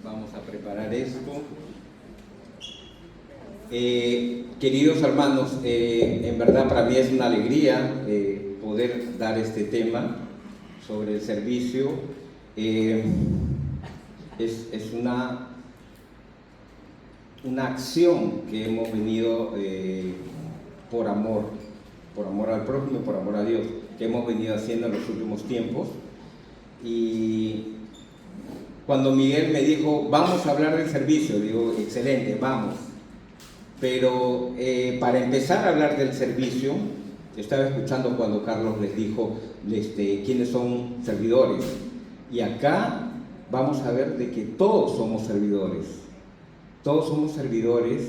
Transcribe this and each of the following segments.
Vamos a preparar esto. Queridos hermanos, en verdad para mí es una alegría poder dar este tema sobre el servicio. Es una acción que hemos venido por amor al prójimo, por amor a Dios, que hemos venido haciendo en los últimos tiempos. Y cuando Miguel me dijo, vamos a hablar del servicio, digo, excelente, vamos. Pero para empezar a hablar del servicio, estaba escuchando cuando Carlos les dijo quiénes son servidores. Y acá vamos a ver de que todos somos servidores. Todos somos servidores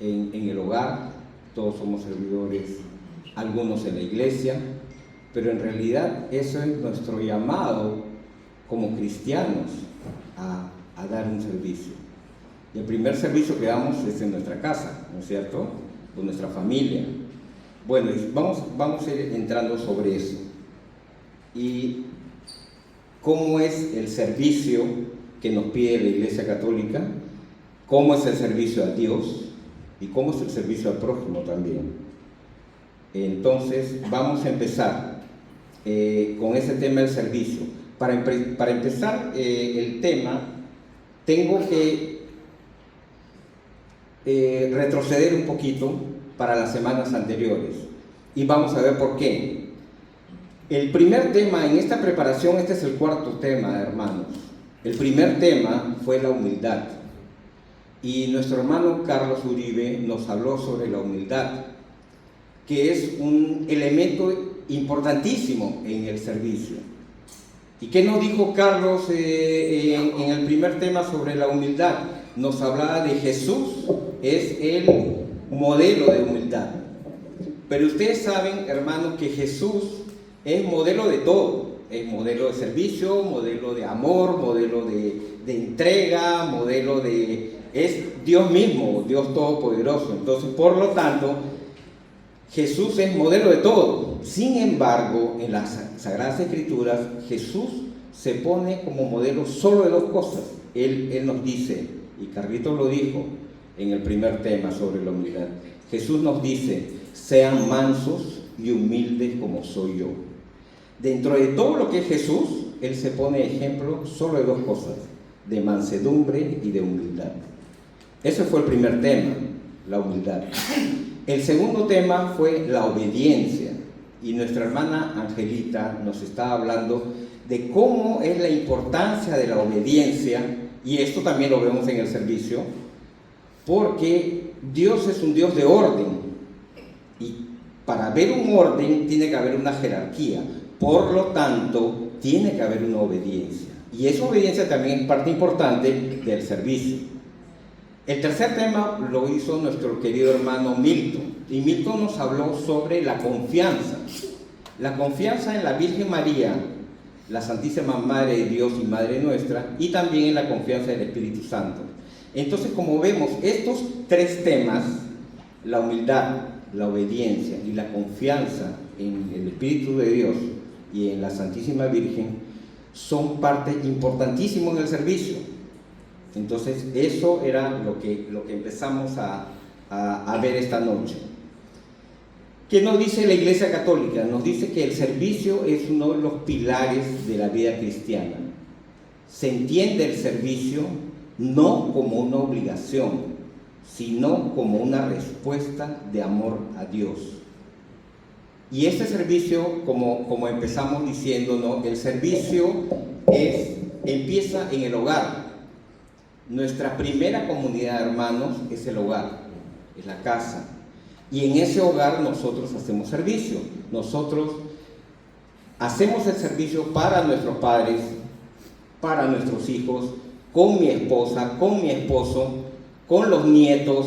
en el hogar, todos somos servidores, algunos en la iglesia, pero en realidad eso es nuestro llamado como cristianos a dar un servicio. Y el primer servicio que damos es en nuestra casa, ¿no es cierto? Con nuestra familia. Bueno, vamos a ir entrando sobre eso. Y cómo es el servicio que nos pide la Iglesia Católica, cómo es el servicio a Dios y cómo es el servicio al prójimo también. Entonces, vamos a empezar con ese tema del servicio. Para empezar el tema, tengo que retroceder un poquito para las semanas anteriores y vamos a ver por qué. El primer tema en esta preparación, este es el cuarto tema, hermanos. El primer tema fue la humildad y nuestro hermano Carlos Uribe nos habló sobre la humildad, que es un elemento importantísimo en el servicio. ¿Y qué nos dijo Carlos en el primer tema sobre la humildad? Nos hablaba de Jesús, es el modelo de humildad. Pero ustedes saben, hermanos, que Jesús es modelo de todo. Es modelo de servicio, modelo de amor, modelo de entrega, modelo de... es Dios mismo, Dios Todopoderoso. Entonces, por lo tanto, Jesús es modelo de todo. Sin embargo, en las Sagradas Escrituras, Jesús se pone como modelo solo de dos cosas. Él nos dice, y Carlitos lo dijo en el primer tema sobre la humildad, Jesús nos dice, sean mansos y humildes como soy yo. Dentro de todo lo que es Jesús, Él se pone ejemplo solo de dos cosas, de mansedumbre y de humildad. Ese fue el primer tema, la humildad. El segundo tema fue la obediencia, y nuestra hermana Angelita nos está hablando de cómo es la importancia de la obediencia, y esto también lo vemos en el servicio, porque Dios es un Dios de orden, y para haber un orden tiene que haber una jerarquía, por lo tanto tiene que haber una obediencia, y esa obediencia también es parte importante del servicio. El tercer tema lo hizo nuestro querido hermano Milton, y Milton nos habló sobre la confianza en la Virgen María, la Santísima Madre de Dios y Madre nuestra, y también en la confianza del Espíritu Santo. Entonces, como vemos, estos tres temas, la humildad, la obediencia y la confianza en el Espíritu de Dios y en la Santísima Virgen, son parte importantísima en el servicio. Entonces, eso era lo que empezamos a ver esta noche. ¿Qué nos dice la Iglesia Católica? Nos dice que el servicio es uno de los pilares de la vida cristiana. Se entiende el servicio no como una obligación, sino como una respuesta de amor a Dios. Y este servicio, como empezamos diciendo, ¿no? El servicio empieza en el hogar. Nuestra primera comunidad, hermanos, es el hogar, es la casa. Y en ese hogar nosotros hacemos servicio. Nosotros hacemos el servicio para nuestros padres, para nuestros hijos, con mi esposa, con mi esposo, con los nietos.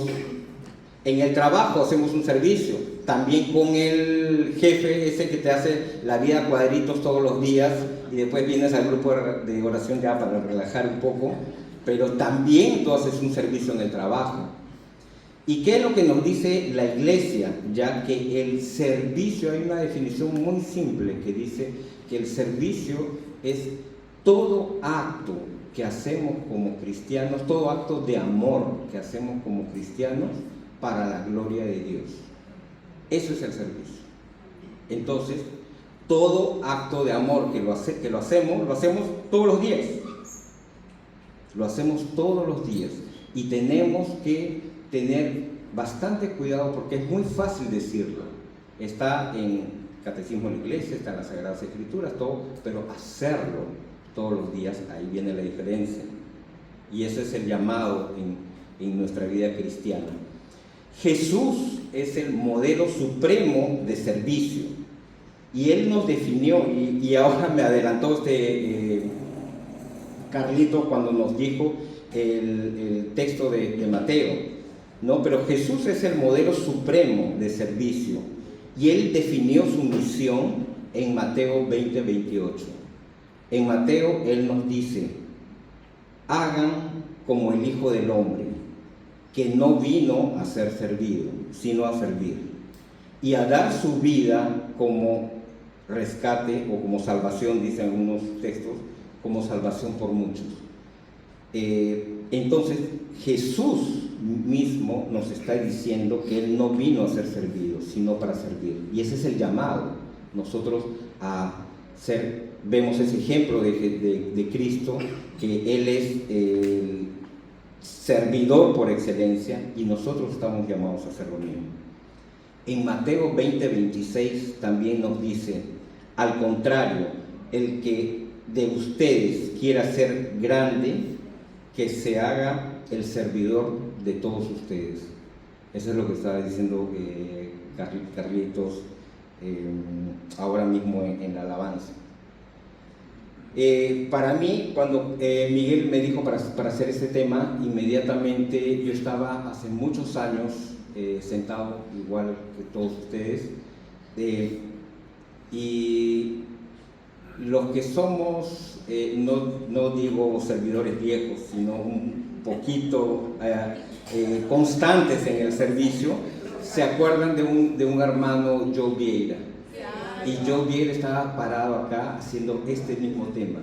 En el trabajo hacemos un servicio, también con el jefe, ese que te hace la vida a cuadritos todos los días y después vienes al grupo de oración ya para relajar un poco, pero también tú haces un servicio en el trabajo. ¿Y qué es lo que nos dice la Iglesia? Ya que el servicio, hay una definición muy simple que dice que el servicio es todo acto que hacemos como cristianos, todo acto de amor que hacemos como cristianos para la gloria de Dios. Eso es el servicio. Entonces, todo acto de amor que lo hacemos todos los días. Lo hacemos todos los días. Y tenemos que tener bastante cuidado porque es muy fácil decirlo. Está en Catecismo de la Iglesia, está en las Sagradas Escrituras, todo, pero hacerlo todos los días, ahí viene la diferencia. Y ese es el llamado en nuestra vida cristiana. Jesús es el modelo supremo de servicio. Y Él nos definió, y ahora me adelantó Carlito cuando nos dijo el texto de Mateo, ¿no? Pero Jesús es el modelo supremo de servicio. Y Él definió su misión en Mateo 20:28. En Mateo Él nos dice: hagan como el Hijo del Hombre, que no vino a ser servido, sino a servir, y a dar su vida como rescate o como salvación, dicen algunos textos, como salvación por muchos. Entonces Jesús mismo nos está diciendo que Él no vino a ser servido, sino para servir. Y ese es el llamado. Nosotros vemos ese ejemplo de Cristo, que Él es el servidor por excelencia, y nosotros estamos llamados a hacer lo mismo. En Mateo 20:26 también nos dice: al contrario, el que de ustedes quiera ser grande, que se haga el servidor de todos ustedes. Eso es lo que estaba diciendo Carlitos ahora mismo en la alabanza. Para mí, cuando Miguel me dijo para hacer este tema, inmediatamente yo estaba hace muchos años sentado, igual que todos ustedes, y los que somos, no digo servidores viejos, sino un poquito constantes en el servicio, se acuerdan de un hermano, Joe Vieira. Y Joe Vieira estaba parado acá haciendo este mismo tema.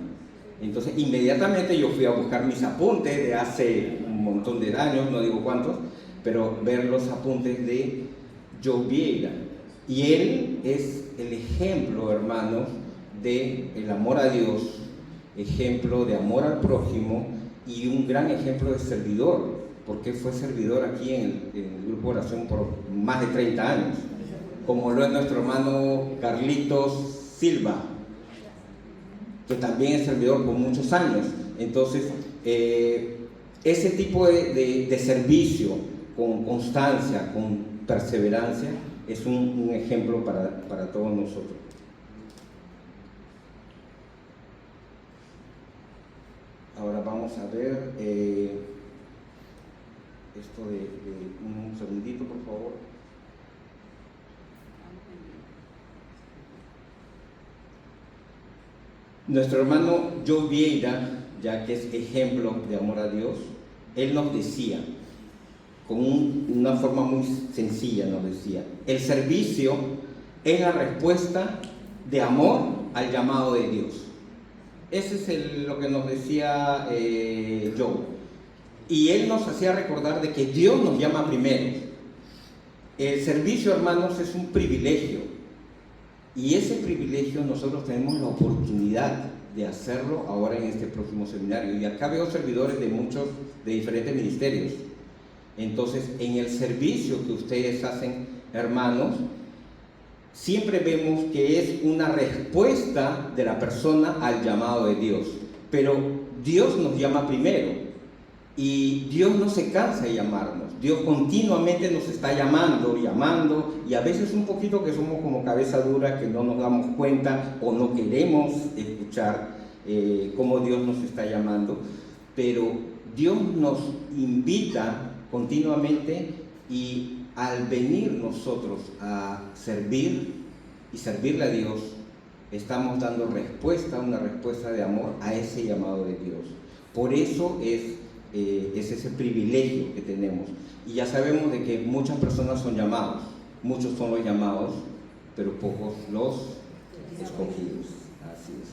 Entonces inmediatamente yo fui a buscar mis apuntes de hace un montón de años, no digo cuántos, pero ver los apuntes de Joe Vieira. Y él es el ejemplo, hermanos, de el amor a Dios, ejemplo de amor al prójimo y un gran ejemplo de servidor, porque fue servidor aquí en el grupo de oración por más de 30 años, como lo es nuestro hermano Carlitos Silva, que también es servidor por muchos años. Entonces, ese tipo de servicio con constancia, con perseverancia, es un ejemplo para todos nosotros. Ahora vamos a ver esto un segundito, por favor. Nuestro hermano Joe Vieira, ya que es ejemplo de amor a Dios, él nos decía, con una forma muy sencilla nos decía: el servicio es la respuesta de amor al llamado de Dios. Ese es lo que nos decía Joe. Y él nos hacía recordar de que Dios nos llama primero. El servicio, hermanos, es un privilegio. Y ese privilegio nosotros tenemos la oportunidad de hacerlo ahora en este próximo seminario. Y acá veo servidores de diferentes ministerios. Entonces, en el servicio que ustedes hacen, hermanos, siempre vemos que es una respuesta de la persona al llamado de Dios. Pero Dios nos llama primero. Y Dios no se cansa de llamarnos. Dios continuamente nos está llamando, y a veces un poquito que somos como cabeza dura, que no nos damos cuenta o no queremos escuchar cómo Dios nos está llamando. Pero Dios nos invita continuamente, y al venir nosotros a servir y servirle a Dios, estamos dando una respuesta de amor a ese llamado de Dios. Por eso es ese privilegio que tenemos. Y ya sabemos de que muchas personas son llamados, muchos son los llamados, pero pocos los escogidos. Así es.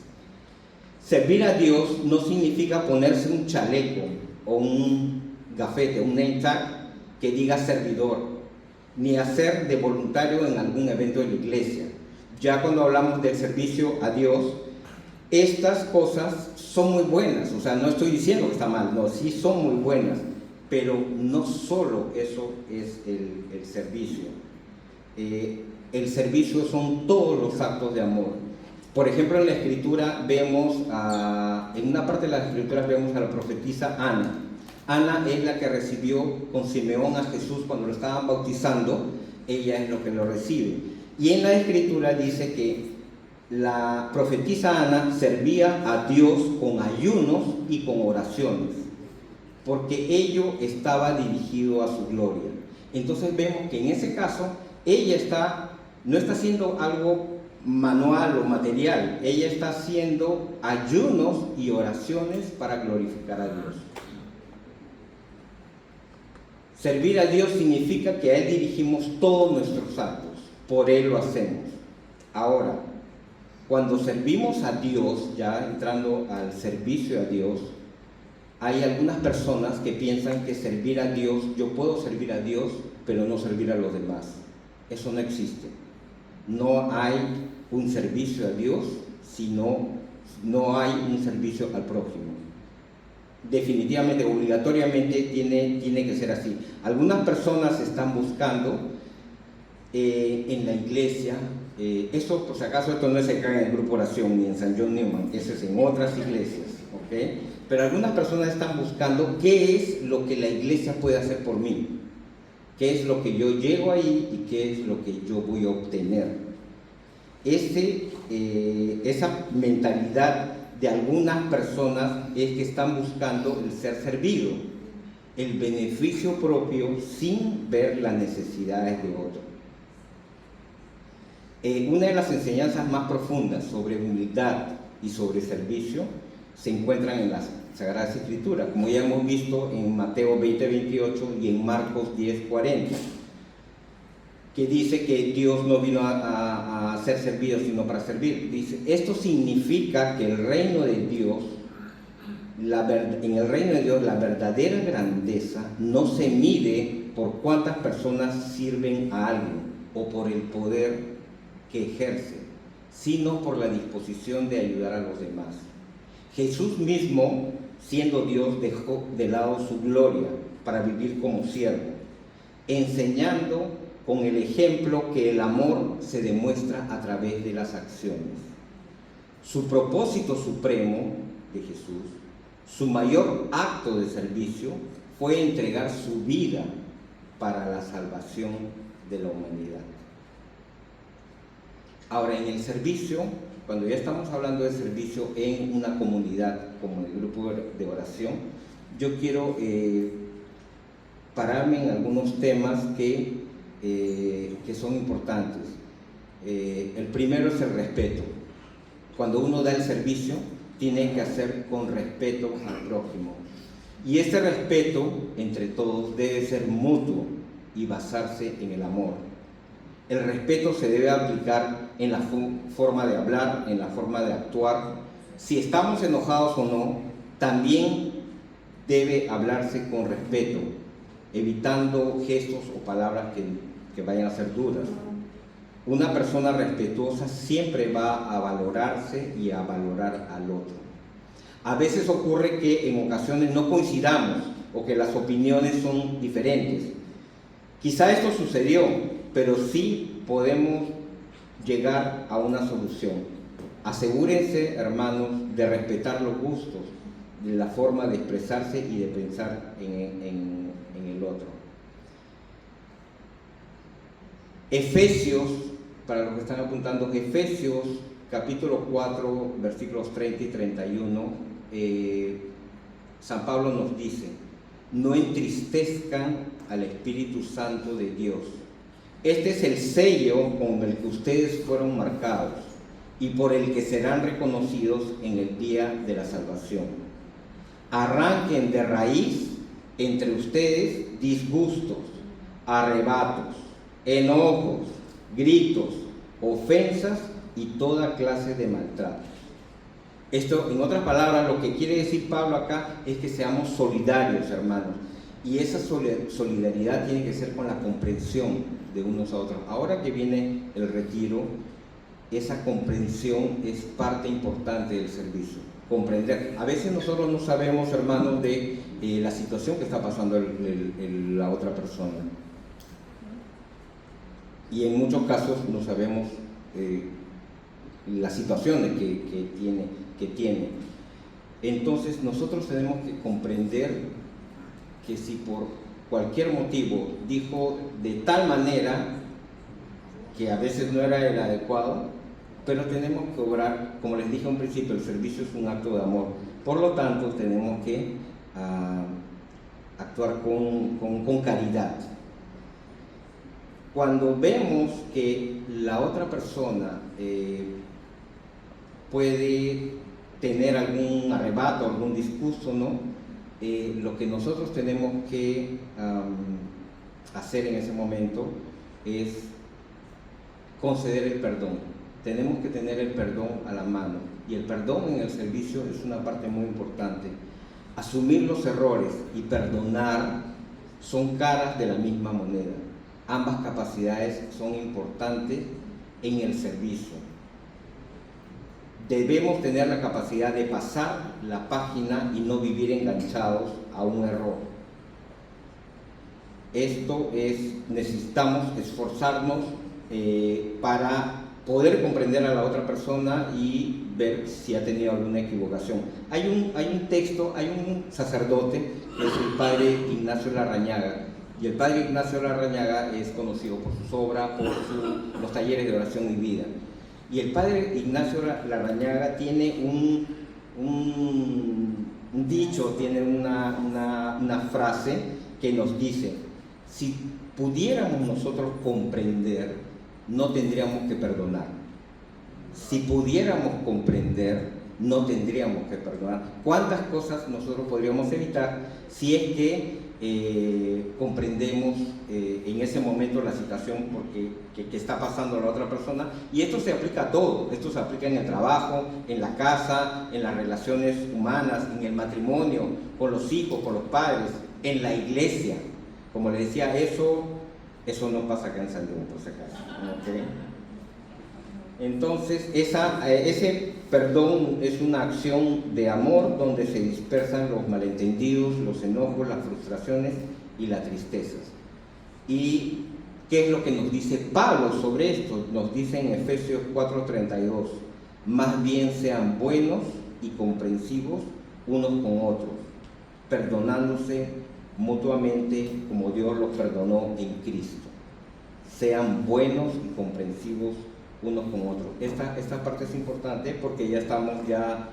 Servir a Dios no significa ponerse un chaleco o un gafete, un name tag que diga servidor, ni hacer de voluntario en algún evento de la iglesia. Ya cuando hablamos del servicio a Dios, estas cosas son muy buenas, o sea, no estoy diciendo que está mal, no, sí son muy buenas, pero no solo eso es el servicio. El servicio son todos los actos de amor. Por ejemplo, en la Escritura vemos, en una parte de las Escrituras vemos a la profetisa Ana. Ana es la que recibió con Simeón a Jesús cuando lo estaban bautizando, ella es lo que lo recibe. Y en la Escritura dice que la profetisa Ana servía a Dios con ayunos y con oraciones, porque ello estaba dirigido a su gloria. Entonces vemos que en ese caso ella no está haciendo algo manual o material, ella está haciendo ayunos y oraciones para glorificar a Dios. Servir a Dios significa que a Él dirigimos todos nuestros actos, por Él lo hacemos. Ahora, cuando servimos a Dios, ya entrando al servicio a Dios, hay algunas personas que piensan que servir a Dios, yo puedo servir a Dios, pero no servir a los demás. Eso no existe. No hay un servicio a Dios, sino no hay un servicio al prójimo. Definitivamente, obligatoriamente tiene que ser así. Algunas personas están buscando en la iglesia, esto por si acaso esto no es acá en el grupo oración ni en San John Newman, eso es en otras iglesias, ¿ok? Pero algunas personas están buscando qué es lo que la iglesia puede hacer por mí, qué es lo que yo llego ahí y qué es lo que yo voy a obtener. Esa mentalidad de algunas personas es que están buscando el ser servido, el beneficio propio sin ver las necesidades de otro. Una de las enseñanzas más profundas sobre humildad y sobre servicio se encuentran en las Sagradas Escrituras, como ya hemos visto en Mateo 20:28 y en Marcos 10:40, que dice que Dios no vino a ser servido sino para servir. Dice, esto significa que el reino de Dios, en el reino de Dios la verdadera grandeza no se mide por cuántas personas sirven a alguien o por el poder que ejerce, sino por la disposición de ayudar a los demás. Jesús mismo, siendo Dios, dejó de lado su gloria para vivir como siervo, enseñando con el ejemplo que el amor se demuestra a través de las acciones. Su propósito supremo de Jesús, su mayor acto de servicio, fue entregar su vida para la salvación de la humanidad. Ahora, en el servicio, cuando ya estamos hablando de servicio en una comunidad como el grupo de oración, yo quiero pararme en algunos temas que son importantes. El primero es el respeto. Cuando uno da el servicio, tiene que hacer con respeto al prójimo. Y este respeto entre todos debe ser mutuo y basarse en el amor. El respeto se debe aplicar en la forma de hablar, en la forma de actuar. Si estamos enojados o no, también debe hablarse con respeto, evitando gestos o palabras que vayan a ser duras. Una persona respetuosa siempre va a valorarse y a valorar al otro. A veces ocurre que en ocasiones no coincidamos o que las opiniones son diferentes. Quizá esto sucedió, pero sí podemos llegar a una solución. Asegúrense, hermanos, de respetar los gustos, de la forma de expresarse y de pensar en el otro. Efesios, para los que están apuntando, Efesios capítulo 4, versículos 30 y 31, San Pablo nos dice: no entristezcan al Espíritu Santo de Dios. Este es el sello con el que ustedes fueron marcados y por el que serán reconocidos en el día de la salvación. Arranquen de raíz entre ustedes disgustos, arrebatos, enojos, gritos, ofensas y toda clase de maltratos. Esto, en otras palabras, lo que quiere decir Pablo acá es que seamos solidarios, hermanos. Y esa solidaridad tiene que ser con la comprensión de unos a otros. Ahora que viene el retiro, esa comprensión es parte importante del servicio. Comprender. A veces nosotros no sabemos, hermanos, de la situación que está pasando la otra persona. Y en muchos casos no sabemos las situaciones que tiene. Entonces nosotros tenemos que comprender que si por cualquier motivo dijo de tal manera que a veces no era el adecuado, pero tenemos que obrar, como les dije al principio, el servicio es un acto de amor. Por lo tanto, tenemos que actuar con caridad. Cuando vemos que la otra persona puede tener algún arrebato, algún disgusto, ¿no? Lo que nosotros tenemos que hacer en ese momento es conceder el perdón. Tenemos que tener el perdón a la mano, y el perdón en el servicio es una parte muy importante. Asumir los errores y perdonar son caras de la misma moneda. Ambas capacidades son importantes en el servicio. Debemos tener la capacidad de pasar la página y no vivir enganchados a un error. Esto es, necesitamos esforzarnos para poder comprender a la otra persona y ver si ha tenido alguna equivocación. Hay un texto, hay un sacerdote que es el padre Ignacio Larrañaga, y el padre Ignacio Larrañaga es conocido por sus obras, por los talleres de oración y vida. Y el padre Ignacio Larrañaga tiene un dicho, tiene una frase que nos dice: si pudiéramos nosotros comprender, no tendríamos que perdonar. Si pudiéramos comprender, no tendríamos que perdonar. ¿Cuántas cosas nosotros podríamos evitar si es que comprendemos en ese momento la situación que está pasando a la otra persona? Y esto se aplica a todo. Esto se aplica en el trabajo, en la casa, en las relaciones humanas, en el matrimonio, con los hijos, con los padres, en la iglesia. Como les decía, eso no pasa acá en San Diego, por si acaso, ¿okay? Entonces, ese perdón es una acción de amor donde se dispersan los malentendidos, los enojos, las frustraciones y las tristezas. ¿Y qué es lo que nos dice Pablo sobre esto? Nos dice en Efesios 4:32: más bien sean buenos y comprensivos unos con otros, perdonándose mutuamente como Dios los perdonó en Cristo. Sean buenos y comprensivos unos con otros. Esta parte es importante porque ya estamos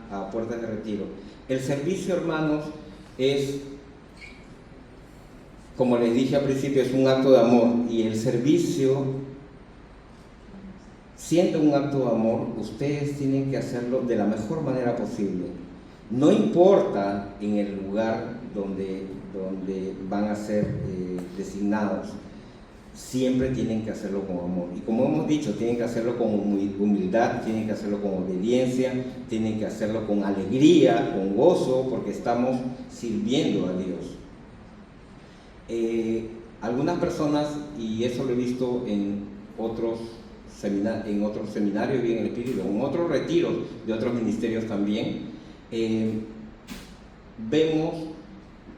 a puertas de retiro. El servicio, hermanos, es, como les dije al principio, es un acto de amor, y el servicio, siendo un acto de amor, ustedes tienen que hacerlo de la mejor manera posible. No importa en el lugar donde van a ser designados, siempre tienen que hacerlo con amor. Y como hemos dicho, tienen que hacerlo con humildad, tienen que hacerlo con obediencia, tienen que hacerlo con alegría, con gozo, porque estamos sirviendo a Dios. Algunas personas, y eso lo he visto en otros seminarios, bien en el Espíritu, en otros retiros de otros ministerios también, vemos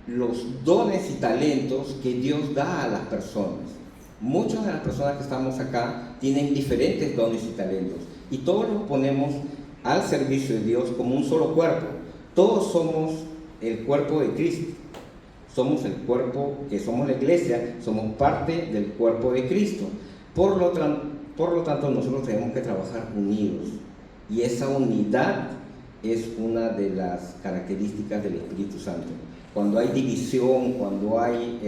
los dones y talentos que Dios da a las personas. Muchas de las personas que estamos acá tienen diferentes dones y talentos, y todos los ponemos al servicio de Dios como un solo cuerpo. Todos somos el cuerpo de Cristo. Somos el cuerpo, que somos la iglesia, somos parte del cuerpo de Cristo. Por lo tanto, nosotros tenemos que trabajar unidos, y esa unidad es una de las características del Espíritu Santo. Cuando hay división, cuando hay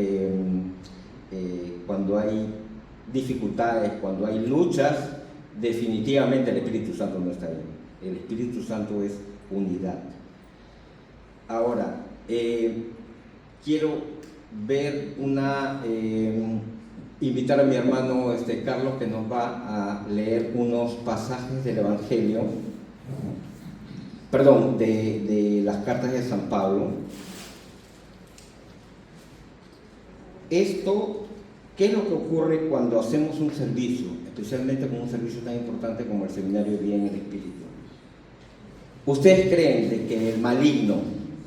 dificultades, cuando hay luchas, definitivamente el Espíritu Santo no está ahí. El Espíritu Santo es unidad. Ahora, quiero ver invitar a mi hermano Carlos, que nos va a leer unos pasajes del Evangelio. perdón, de las cartas de San Pablo. Esto, ¿qué es lo que ocurre cuando hacemos un servicio, especialmente con un servicio tan importante como el Seminario de Vida en el Espíritu? ¿Ustedes creen de que el maligno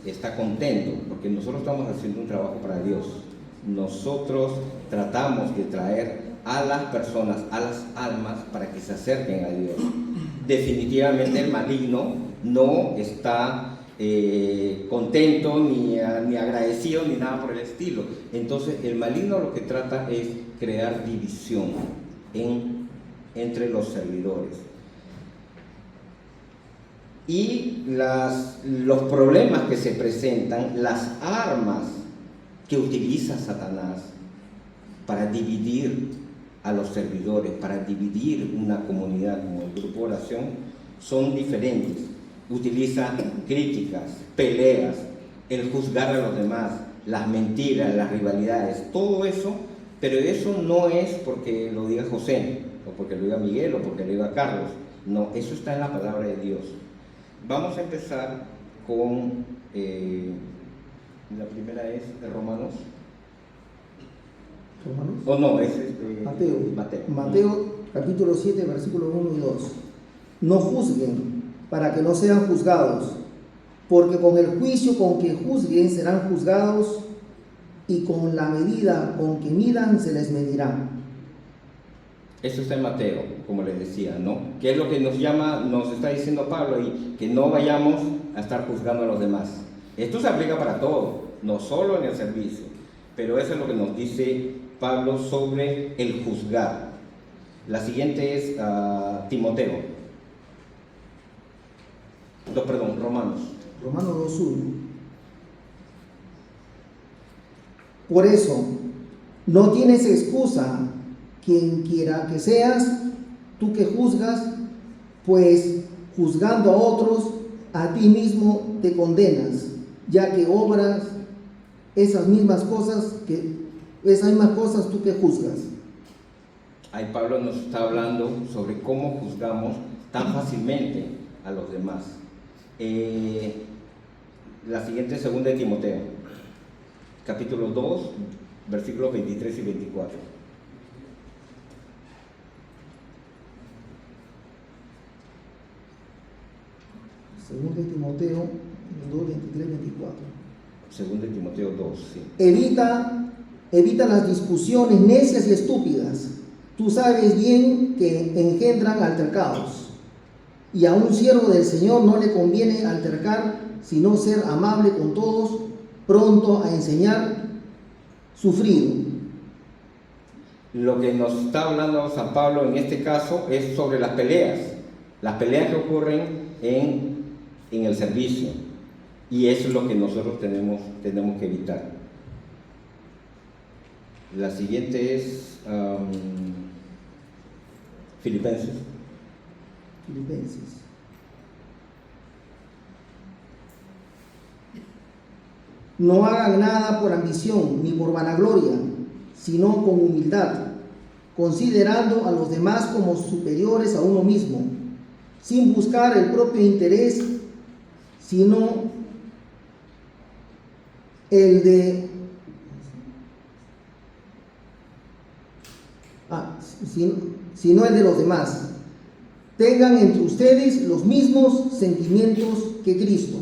está contento? Porque nosotros estamos haciendo un trabajo para Dios. Nosotros tratamos de traer a las personas, a las almas, para que se acerquen a Dios. Definitivamente el maligno no está contento, ni agradecido, ni nada por el estilo. Entonces el maligno lo que trata es crear división entre los servidores. Y los problemas que se presentan, las armas que utiliza Satanás para dividir a los servidores, para dividir una comunidad como el grupo de oración, son diferentes. Utiliza críticas, peleas, el juzgar a los demás, las mentiras, las rivalidades, todo eso, pero eso no es porque lo diga José, o porque lo diga Miguel, o porque lo diga Carlos. No, eso está en la palabra de Dios. Vamos a empezar con, la primera es de Romanos. ¿Romanos? ¿O no? Es Mateo, capítulo 7, versículos 1 y 2. No juzguen para que no sean juzgados, porque con el juicio con que juzguen serán juzgados, y con la medida con que midan se les medirá. Eso está en Mateo, como les decía, ¿no? ¿Qué es lo que nos está diciendo Pablo? Y que no vayamos a estar juzgando a los demás. Esto se aplica para todo, no solo en el servicio, pero eso es lo que nos dice Pablo sobre el juzgar. La siguiente es Timoteo. Romanos. Romanos 2:1. Por eso, no tienes excusa, quien quiera que seas, tú que juzgas, pues juzgando a otros, a ti mismo te condenas, ya que obras esas mismas cosas tú que juzgas. Ahí Pablo nos está hablando sobre cómo juzgamos tan fácilmente a los demás. La siguiente es 2 de Timoteo, capítulo 2, versículos 23 y 24. Según de Timoteo 2, 23, 24. Según de Timoteo 2, sí. Evita las discusiones necias y estúpidas. Tú sabes bien que engendran altercados. Y a un siervo del Señor no le conviene altercar, sino ser amable con todos, pronto a enseñar, sufrido. Lo que nos está hablando San Pablo en este caso es sobre las peleas que ocurren en el servicio, y eso es lo que nosotros tenemos que evitar. La siguiente es Filipenses. No hagan nada por ambición ni por vanagloria, sino con humildad, considerando a los demás como superiores a uno mismo, sin buscar el propio interés, sino el de los demás. Tengan entre ustedes los mismos sentimientos que Cristo.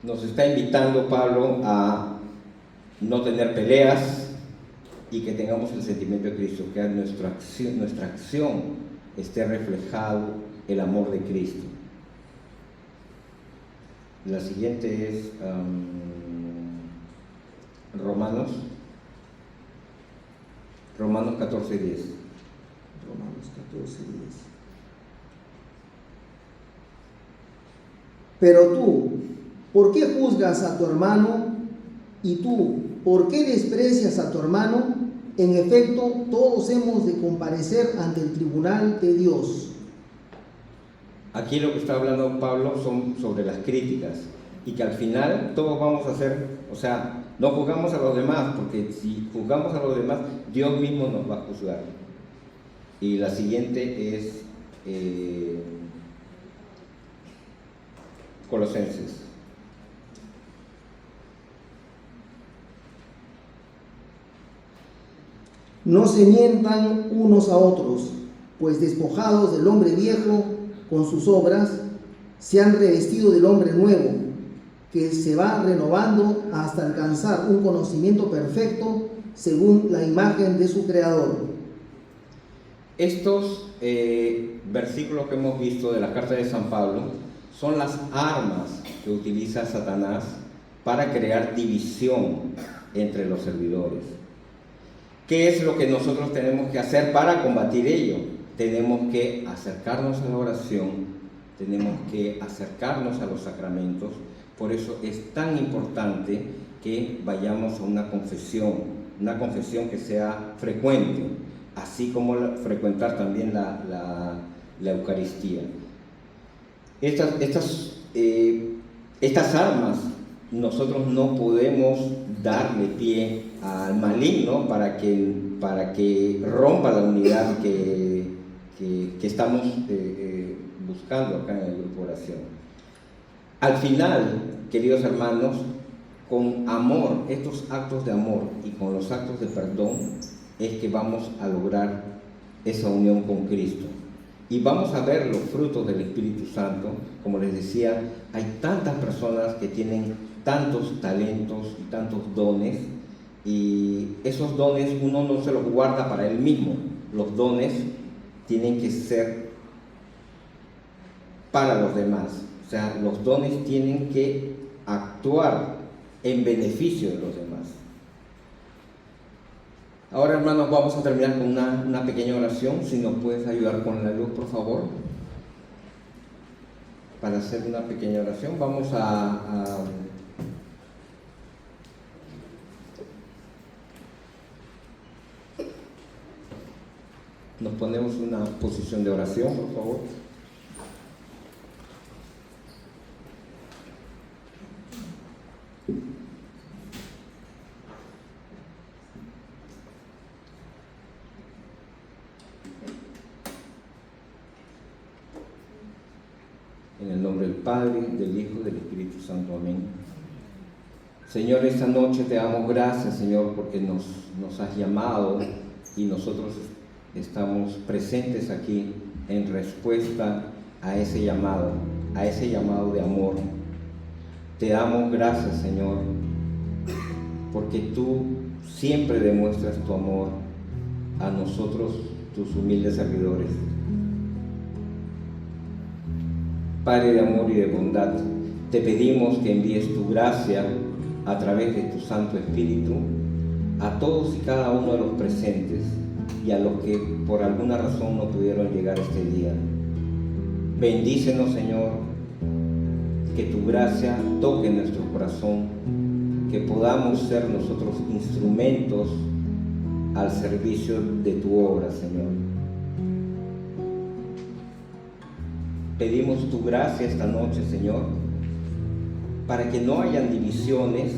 Nos está invitando Pablo a no tener peleas y que tengamos el sentimiento de Cristo, que en nuestra acción esté reflejado el amor de Cristo. La siguiente es Romanos 14:10. Romanos 14:10. Pero tú, ¿por qué juzgas a tu hermano? Y tú, ¿por qué desprecias a tu hermano? En efecto, todos hemos de comparecer ante el tribunal de Dios. Aquí lo que está hablando Pablo son sobre las críticas, y que al final todos vamos a hacer, o sea, no juzgamos a los demás, porque si juzgamos a los demás, Dios mismo nos va a juzgar. Y la siguiente es Colosenses. No se mientan unos a otros, pues despojados del hombre viejo con sus obras, se han revestido del hombre nuevo, que se va renovando hasta alcanzar un conocimiento perfecto según la imagen de su creador. Estos versículos que hemos visto de la carta de San Pablo son las armas que utiliza Satanás para crear división entre los servidores. ¿Qué es lo que nosotros tenemos que hacer para combatir ello? Tenemos que acercarnos a la oración, tenemos que acercarnos a los sacramentos. Por eso es tan importante que vayamos a una confesión que sea frecuente, así como frecuentar también la Eucaristía. Estas armas nosotros no podemos darle pie al maligno para que rompa la unidad que estamos buscando acá en el grupo de oración. Al final, queridos hermanos, con amor, estos actos de amor y con los actos de perdón, es que vamos a lograr esa unión con Cristo. Y vamos a ver los frutos del Espíritu Santo. Como les decía, hay tantas personas que tienen tantos talentos y tantos dones, y esos dones uno no se los guarda para él mismo. Los dones tienen que ser para los demás. O sea, los dones tienen que actuar en beneficio de los demás. Ahora, hermanos, vamos a terminar con una pequeña oración. Si nos puedes ayudar con la luz, por favor, para hacer una pequeña oración. Vamos a nos ponemos en una posición de oración, por favor. En el nombre del Padre, del Hijo y del Espíritu Santo. Amén. Señor, esta noche te damos gracias, Señor, porque nos has llamado y nosotros estamos presentes aquí en respuesta a ese llamado de amor. Te damos gracias, Señor, porque tú siempre demuestras tu amor a nosotros, tus humildes servidores. Padre de amor y de bondad, te pedimos que envíes tu gracia a través de tu Santo Espíritu a todos y cada uno de los presentes y a los que por alguna razón no pudieron llegar este día. Bendícenos, Señor, que tu gracia toque nuestro corazón, que podamos ser nosotros instrumentos al servicio de tu obra, Señor. Pedimos tu gracia esta noche, Señor, para que no hayan divisiones